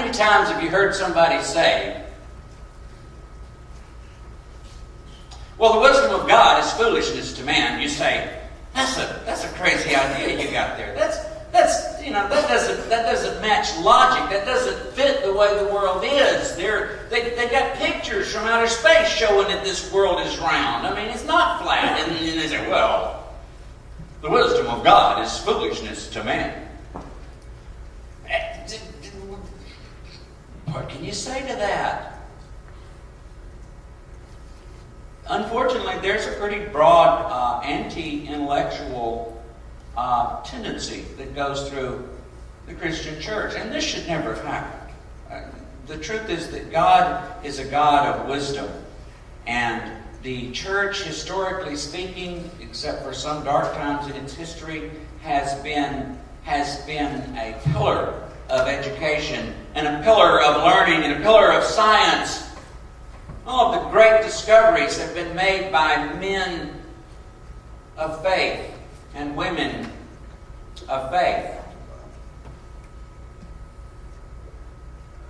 many times have you heard somebody say, well, the wisdom of God is foolishness to man? You say, that's a crazy idea you got there. That doesn't match logic. That doesn't fit the way the world is. They got pictures from outer space showing that this world is round. I mean, it's not flat. And they say, well, the wisdom of God is foolishness to man. What can you say to that? Unfortunately, there's a pretty broad anti-intellectual tendency that goes through the Christian church. And this should never have happened. The truth is that God is a God of wisdom. And the church, historically speaking, except for some dark times in its history, has been a pillar of education and a pillar of learning and a pillar of science. All of the great discoveries have been made by men of faith and women of faith.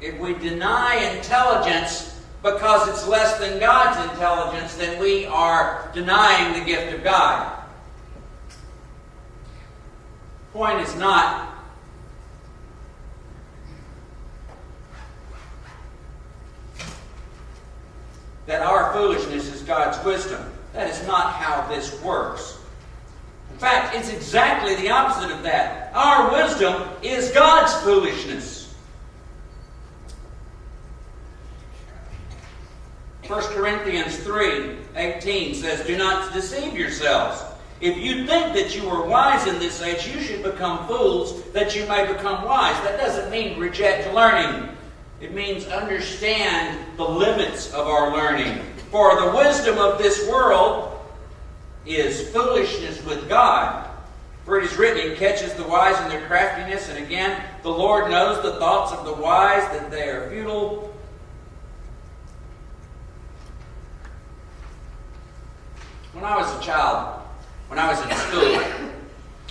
If we deny intelligence because it's less than God's intelligence, then we are denying the gift of God. The point is not that our foolishness is God's wisdom. That is not how this works. In fact, it's exactly the opposite of that. Our wisdom is God's foolishness. 1 Corinthians 3:18 says, do not deceive yourselves. If you think that you are wise in this age, you should become fools that you may become wise. That doesn't mean reject learning. It means understand the limits of our learning. For the wisdom of this world is foolishness with God. For it is written, He catches the wise in their craftiness. And again, the Lord knows the thoughts of the wise, that they are futile. When I was a child, when I was in school,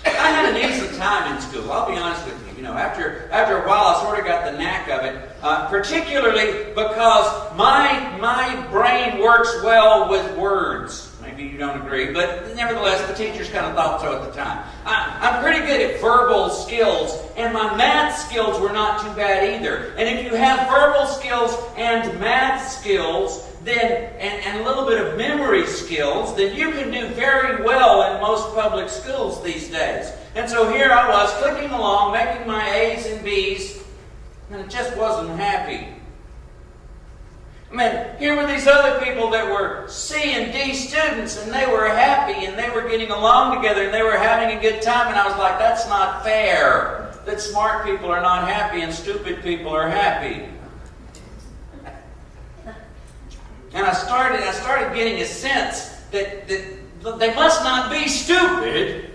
I had an easy time in school. I'll be honest with you. After a while, I sort of got the knack of it. Particularly because my brain works well with words. Maybe you don't agree, but nevertheless, the teachers kind of thought so at the time. I'm pretty good at verbal skills, and my math skills were not too bad either. And if you have verbal skills and math skills, then and a little bit of memory skills, then you can do very well in most public schools these days. And so here I was, clicking along, making my A's and B's, and it just wasn't happy. I mean, here were these other people that were C and D students, and they were happy, and they were getting along together, and they were having a good time, and I was like, that's not fair. That smart people are not happy, and stupid people are happy. And I started getting a sense that they must not be stupid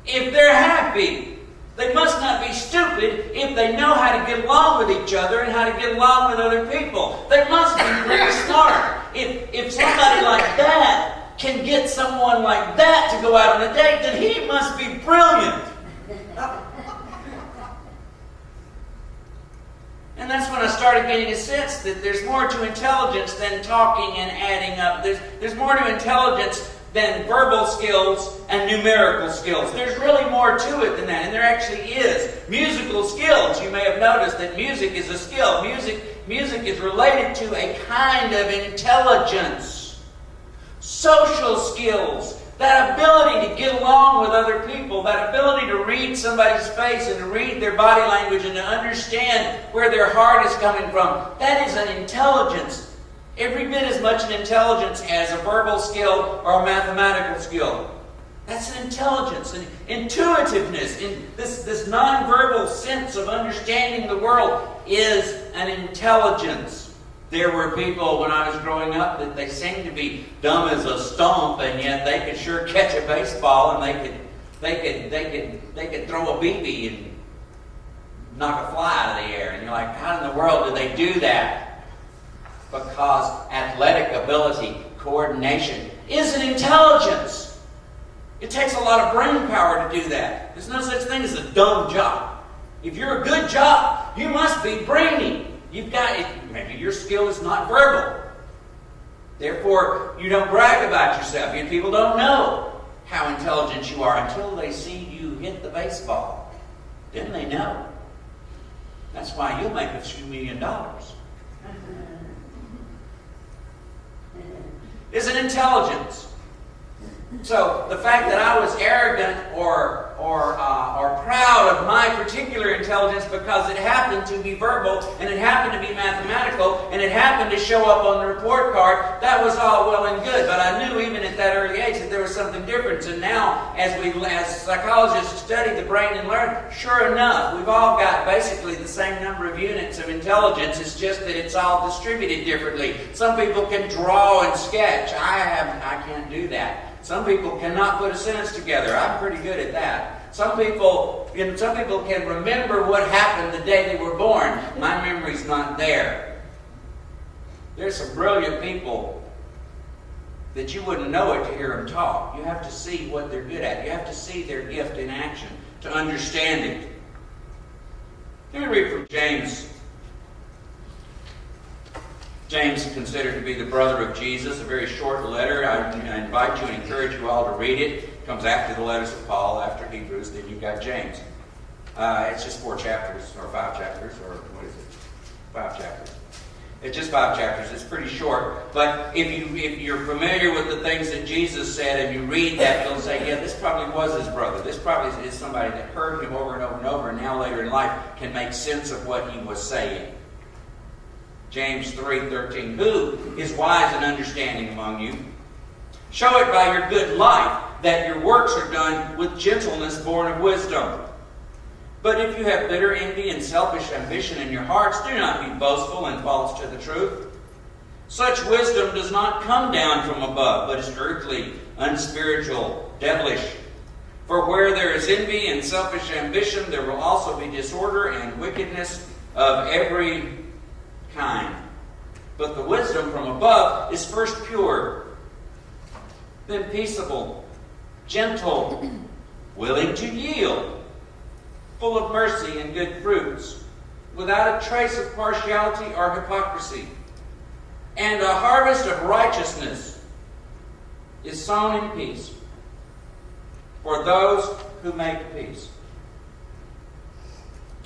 if they're happy. They must not be stupid if they know how to get along with each other and how to get along with other people. They must be pretty smart. If somebody like that can get someone like that to go out on a date, then he must be brilliant. And that's when I started getting a sense that there's more to intelligence than talking and adding up. There's more to intelligence than verbal skills and numerical skills. There's really more to it than that, and there actually is. Musical skills. You may have noticed that music is a skill. Music is related to a kind of intelligence. Social skills. That ability to get along with other people, that ability to read somebody's face and to read their body language and to understand where their heart is coming from, that is an intelligence. Every bit as much an intelligence as a verbal skill or a mathematical skill. That's an intelligence, an intuitiveness, in this non-verbal sense of understanding the world is an intelligence. There were people when I was growing up that they seemed to be dumb as a stump, and yet they could sure catch a baseball, and they could throw a BB and knock a fly out of the air. And you're like, how in the world do they do that? Because athletic ability, coordination, is an intelligence. It takes a lot of brain power to do that. There's no such thing as a dumb job. If you're a good job, you must be brainy. Your skill is not verbal. Therefore, you don't brag about yourself. People don't know how intelligent you are until they see you hit the baseball. Then they know. That's why you'll make a few $1 million. Is an intelligence. So the fact that I was arrogant or proud of my particular intelligence because it happened to be verbal and it happened to be mathematical and it happened to show up on the report card, that was all well and good. But I knew even at that early age that there was something different. And now, as psychologists study the brain and learn, sure enough, we've all got basically the same number of units of intelligence. It's just that it's all distributed differently. Some people can draw and sketch. I can't do that. Some people cannot put a sentence together. I'm pretty good at that. Some people can remember what happened the day they were born. My memory's not there. There's some brilliant people that you wouldn't know it to hear them talk. You have to see what they're good at. You have to see their gift in action to understand it. Let me read from James. James is considered to be the brother of Jesus, a very short letter. I invite you and encourage you all to read it. It comes after the letters of Paul, after Hebrews, then you've got James. It's just 4 chapters, or 5 chapters, or what is it? 5 chapters. It's just 5 chapters. It's pretty short. But if you're familiar with the things that Jesus said and you read that, you'll say, yeah, this probably was his brother. This probably is somebody that heard him over and over and over, and now later in life can make sense of what he was saying. James 3:13, who is wise and understanding among you? Show it by your good life, that your works are done with gentleness born of wisdom. But if you have bitter envy and selfish ambition in your hearts, do not be boastful and false to the truth. Such wisdom does not come down from above, but is earthly, unspiritual, devilish. For where there is envy and selfish ambition, there will also be disorder and wickedness of every kind. But the wisdom from above is first pure, then peaceable, gentle, willing to yield, full of mercy and good fruits, without a trace of partiality or hypocrisy. And a harvest of righteousness is sown in peace for those who make peace.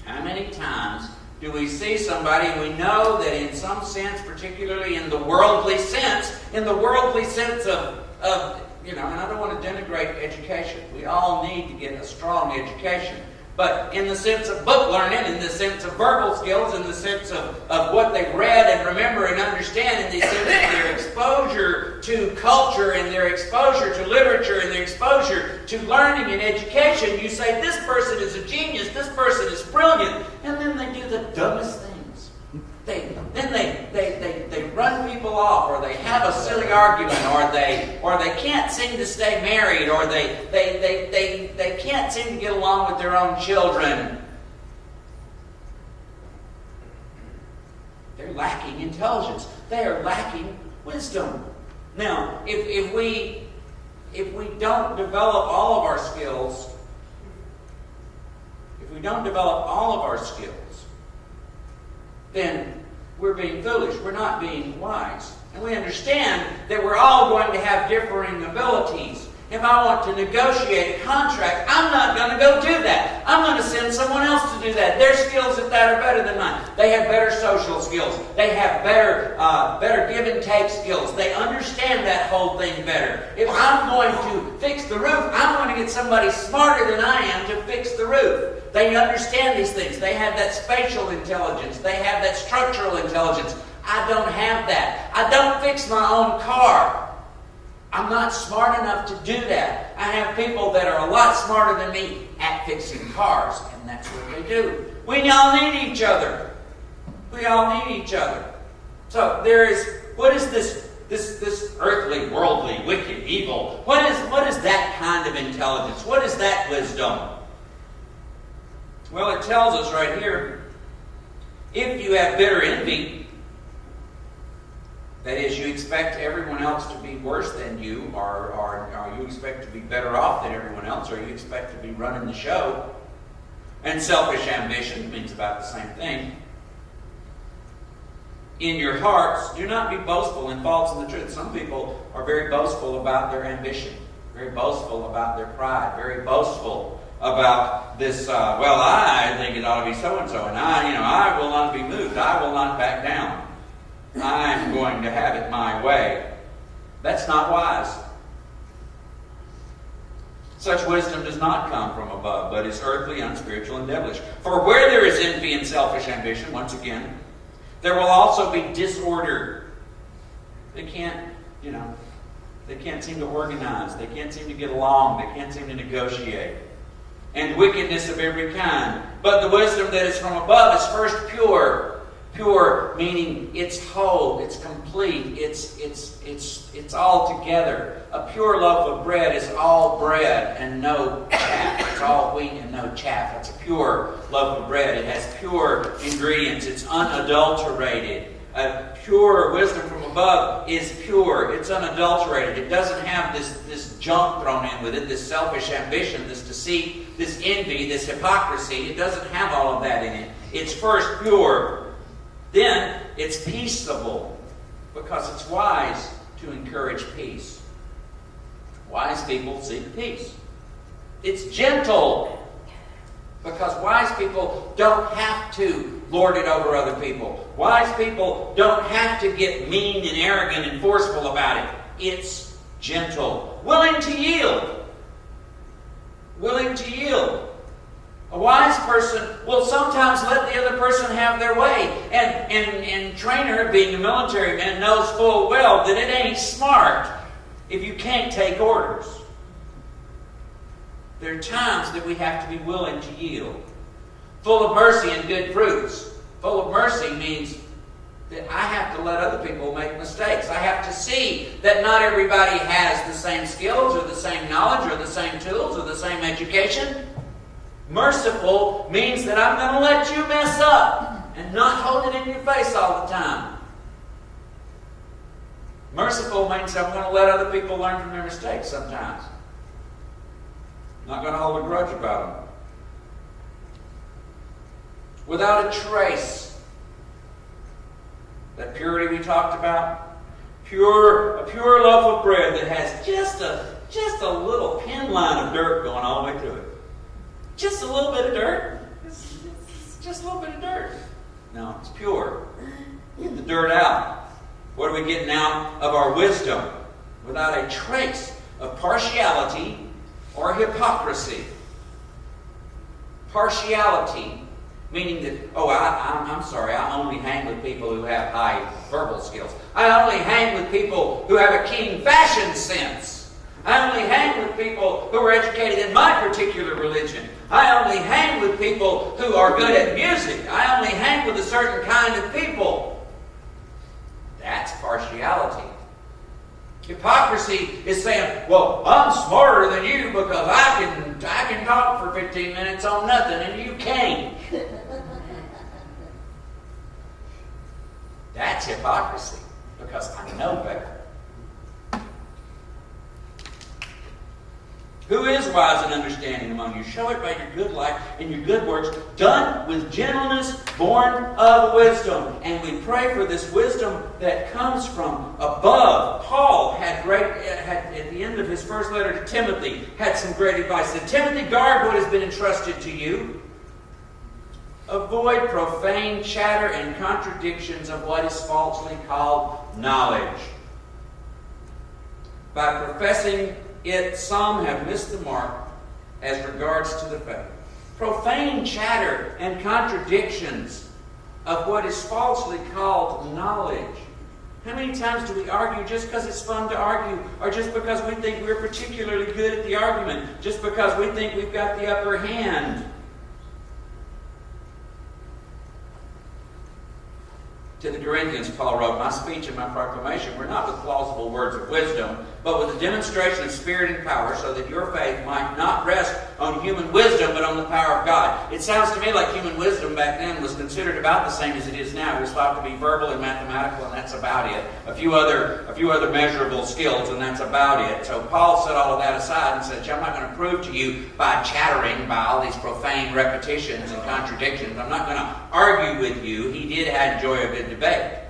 How many times do we see somebody and we know that in some sense, particularly in the worldly sense of, and I don't want to denigrate education. We all need to get a strong education. But in the sense of book learning, in the sense of verbal skills, in the sense of what they've read and remember and understand, in the sense of their exposure to culture and their exposure to literature and their exposure to learning and education, you say, this person is a genius, this person is brilliant, and then they do the dumbest things. They run people off, or they have a silly argument, or they can't seem to stay married, or they can't seem to get along with their own children. They're lacking intelligence. They are lacking wisdom. Now, if we don't develop all of our skills, then we're being foolish. We're not being wise. And we understand that we're all going to have differing abilities. If I want to negotiate a contract, I'm not going to go do that. I'm going to send someone else to do that. Their skills at that are better than mine. They have better social skills. They have better give and take skills. They understand that whole thing better. If I'm going to fix the roof, I'm going to get somebody smarter than I am to fix the roof. They understand these things. They have that spatial intelligence. They have that structural intelligence. I don't have that. I don't fix my own car. I'm not smart enough to do that. I have people that are a lot smarter than me at fixing cars, and that's what they do. We all need each other. We all need each other. So what is this earthly, worldly, wicked, evil? What is that kind of intelligence? What is that wisdom? Well, it tells us right here, if you have bitter envy, that is, you expect everyone else to be worse than you, or you expect to be better off than everyone else, or you expect to be running the show. And selfish ambition means about the same thing. in your hearts, do not be boastful and false in the truth. Some people are very boastful about their ambition, very boastful about their pride, very boastful about this, well, I think it ought to be so-and-so, and I will not be moved. I will not back down. I'm going to have it my way. That's not wise. Such wisdom does not come from above, but is earthly, unspiritual, and devilish. For where there is envy and selfish ambition, once again, there will also be disorder. They can't seem to organize. They can't seem to get along. They can't seem to negotiate. And wickedness of every kind. But the wisdom that is from above is first pure. Pure meaning it's whole, it's complete, it's all together. A pure loaf of bread is all bread and no chaff. It's all wheat and no chaff. It's a pure loaf of bread. It has pure ingredients. It's unadulterated. A pure wisdom from above is pure. It's unadulterated. It doesn't have this junk thrown in with it, this selfish ambition, this deceit, this envy, this hypocrisy. It doesn't have all of that in it. It's first pure. Then it's peaceable, because it's wise to encourage peace. Wise people seek peace. It's gentle, because wise people don't have to lord it over other people. Wise people don't have to get mean and arrogant and forceful about it. It's gentle. Willing to yield. Willing to yield. A wise person will sometimes let the other person have their way. And Trainer, being a military man, knows full well that it ain't smart if you can't take orders. There are times that we have to be willing to yield. Full of mercy and good fruits. Full of mercy means that I have to let other people make mistakes. I have to see that not everybody has the same skills or the same knowledge or the same tools or the same education. Merciful means that I'm going to let you mess up and not hold it in your face all the time. Merciful means I'm going to let other people learn from their mistakes sometimes. I'm not going to hold a grudge about them. Without a trace. That purity we talked about. A pure loaf of bread that has just a little pin line of dirt going all the way through it. Just a little bit of dirt. It's just a little bit of dirt. No, it's pure. Get the dirt out. What are we getting out of our wisdom? Without a trace of partiality or hypocrisy. Partiality, meaning that, I'm sorry, I only hang with people who have high verbal skills. I only hang with people who have a keen fashion sense. I only hang with people who are educated in my particular religion. I only hang with people who are good at music. I only hang with a certain kind of people. That's partiality. Hypocrisy is saying, well, I'm smarter than you because I can talk for 15 minutes on nothing and you can't. That's hypocrisy because I know better. Who is wise and understanding among you? Show it by your good life and your good works, done with gentleness, born of wisdom. And we pray for this wisdom that comes from above. Paul had at the end of his first letter to Timothy, had some great advice. Said, Timothy, guard what has been entrusted to you. Avoid profane chatter and contradictions of what is falsely called knowledge. By professing it, some have missed the mark as regards to the faith. Profane chatter and contradictions of what is falsely called knowledge. How many times do we argue just because it's fun to argue, or just because we think we're particularly good at the argument, just because we think we've got the upper hand? To the Corinthians, Paul wrote, my speech and my proclamation were not with plausible words of wisdom, but with a demonstration of spirit and power, so that your faith might not rest on human wisdom, but on the power of God. It sounds to me like human wisdom back then was considered about the same as it is now. It was thought to be verbal and mathematical, and that's about it. A few other measurable skills, and that's about it. So Paul set all of that aside and said, I'm not going to prove to you by chattering, by all these profane repetitions and contradictions. I'm not going to argue with you. He did enjoy a good debate.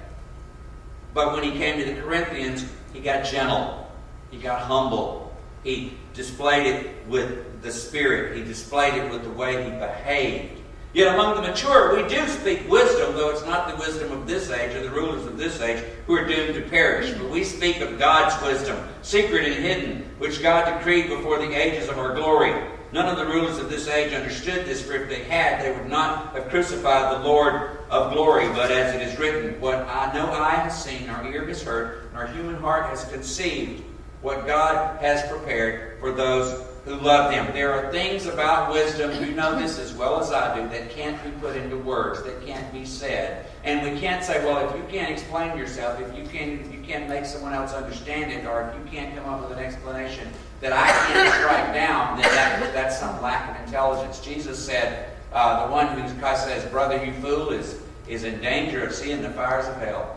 But when he came to the Corinthians, he got gentle. He got humble. He displayed it with the Spirit. He displayed it with the way he behaved. Yet among the mature, we do speak wisdom, though it's not the wisdom of this age or the rulers of this age who are doomed to perish. But we speak of God's wisdom, secret and hidden, which God decreed before the ages of our glory. None of the rulers of this age understood this, for if they had, they would not have crucified the Lord of glory. But as it is written, what no eye has seen, nor ear has heard, nor human heart has conceived, what God has prepared for those who love Him. There are things about wisdom, you know this as well as I do, that can't be put into words, that can't be said. And we can't say, well, if you can't explain yourself, if you can't make someone else understand it, or if you can't come up with an explanation that I can't strike down, then that's some lack of intelligence. Jesus said, the one who Christ says, brother, you fool, is in danger of seeing the fires of hell.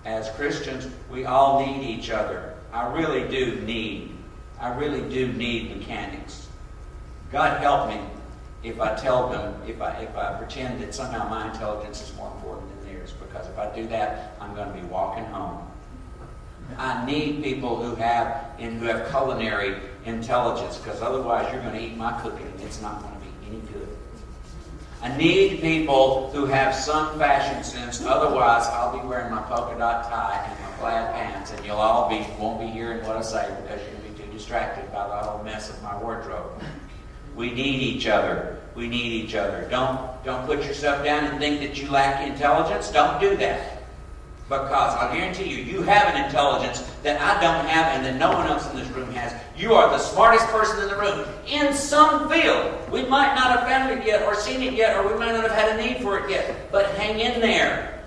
As Christians, we all need each other. I really do need mechanics. God help me if I tell them, if I pretend that somehow my intelligence is more important than theirs, because if I do that, I'm going to be walking home. I need people who have culinary intelligence, because otherwise you're going to eat my cooking and it's not going to be any good. I need people who have some fashion sense, otherwise I'll be wearing my polka dot tie and my plaid pants, and you'll all won't be hearing what I say because you're going to be too distracted by the whole mess of my wardrobe. We need each other. We need each other. Don't put yourself down and think that you lack intelligence. Don't do that. Because I'll guarantee you, you have an intelligence that I don't have and that no one else in this room has. You are the smartest person in the room in some field. We might not have found it yet or seen it yet, or we might not have had a need for it yet. But hang in there.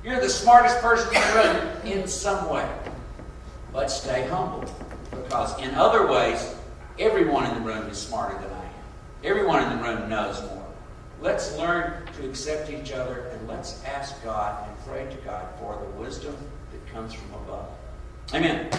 You're the smartest person in the room in some way. But stay humble. Because in other ways, everyone in the room is smarter than I am. Everyone in the room knows more. Let's learn to accept each other, and let's ask God and pray to God for the wisdom that comes from above. Amen.